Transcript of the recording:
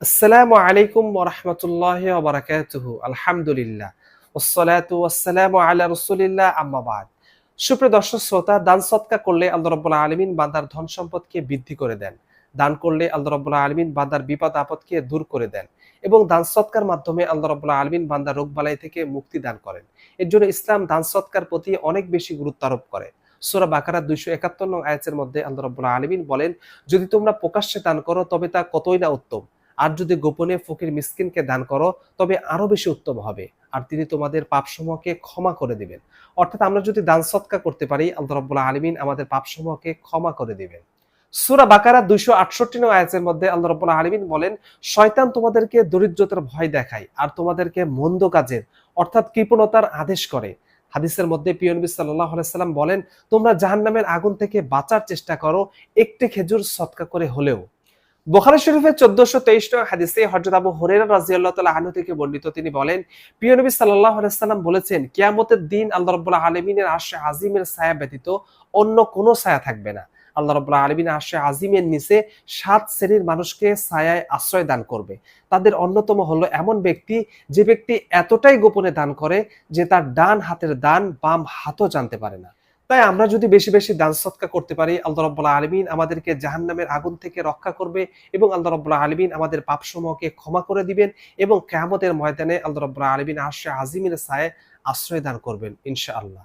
আসসালামু আলাইকুম ওয়া রাহমাতুল্লাহি ওয়া বারাকাতুহু। আলহামদুলিল্লাহ। ওয়াসসালাতু ওয়াসসালামু আলা রাসূলিল্লাহ আম্মা বাদ। সুপ্রিয় দর্শক শ্রোতা, দান সদকা করলে আল্লাহ রাব্বুল আলামিন বান্দার ধন সম্পদকে বৃদ্ধি করে দেন। দান করলে আল্লাহ রাব্বুল আলামিন বান্দার বিপদ আপদকে দূর করে দেন এবং দান সদকার মাধ্যমে আল্লাহ রাব্বুল আলামিন বান্দার রোগবালাই থেকে মুক্তি দান করেন। এর জন্য ইসলাম দান সদকার প্রতি অনেক বেশি গুরুত্ব আরোপ করে। সূরা বাকারা ২৭১ নং আয়াতের মধ্যে আল্লাহ রাব্বুল আলামিন বলেন, যদি তোমরা প্রকাশ্যে দান করো তবে তা কতই না উত্তম। আর যদি গোপনে ফকির মিসকিনকে দান করো তবে আরো বেশি উত্তম হবে। আর তিনি তোমাদের পাপসমূহকে ক্ষমা করে দিবেন। অর্থাৎ আমরা যদি দান সদকা করতে পারি, আল্লাহ রাব্বুল আলামিন আমাদের পাপসমূহকে ক্ষমা করে দিবেন। সূরা বাকারা ২৬৮ নং আয়াতের মধ্যে আল্লাহ রাব্বুল আলামিন বলেন, শয়তান তোমাদেরকে দরিদ্রতার ভয় দেখায় আর তোমাদেরকে মন্দ কাজের অর্থাৎ কৃপণতার আদেশ করে। হাদিসের মধ্যে প্রিয় নবী সাল্লাল্লাহু আলাইহি সাল্লাম বলেন, তোমরা জাহান্নামের আগুন থেকে বাঁচার চেষ্টা করো একটি খেজুর সদকা করে হলেও। বুখারী শরীফের ১৪২৩ নং হাদিসে হযরত আবু হুরায়রা রাদিয়াল্লাহু তাআলা আনহু থেকে বর্ণিত, তিনি বলেন, প্রিয় নবী সাল্লাল্লাহু আলাইহি সাল্লাম বলেছেন, কিয়ামতের দিন আল্লাহ রাব্বুল আলামিনের আরশে আজিমের ছায়া ব্যতীত অন্য কোনো ছায়া থাকবে না। আল্লাহ রাব্বুল আলামিন আরশে আজিমের নিচে ৭ শ্রেণীর মানুষকে ছায়ায় আশ্রয় দান করবে। তাদের অন্যতম হলো এমন ব্যক্তি, যে ব্যক্তি এতটাই গোপনে দান করে যে তার ডান হাতের দান বাম হাতও জানতে পারে না। তাই আমরা যদি বেশি বেশি দান সদকা করতে পারি, আল্লাহ রাব্বুল আলামিন আমাদেরকে জাহান্নামের আগুন থেকে রক্ষা করবে এবং আল্লাহ রাব্বুল আলামিন আমাদের পাপসমূহকে ক্ষমা করে দিবেন এবং কিয়ামতের ময়দানে আল্লাহ রাব্বুল আলামিন আরশে আজিমের ছায়ায় আশ্রয় দান করবেন ইনশাআল্লাহ।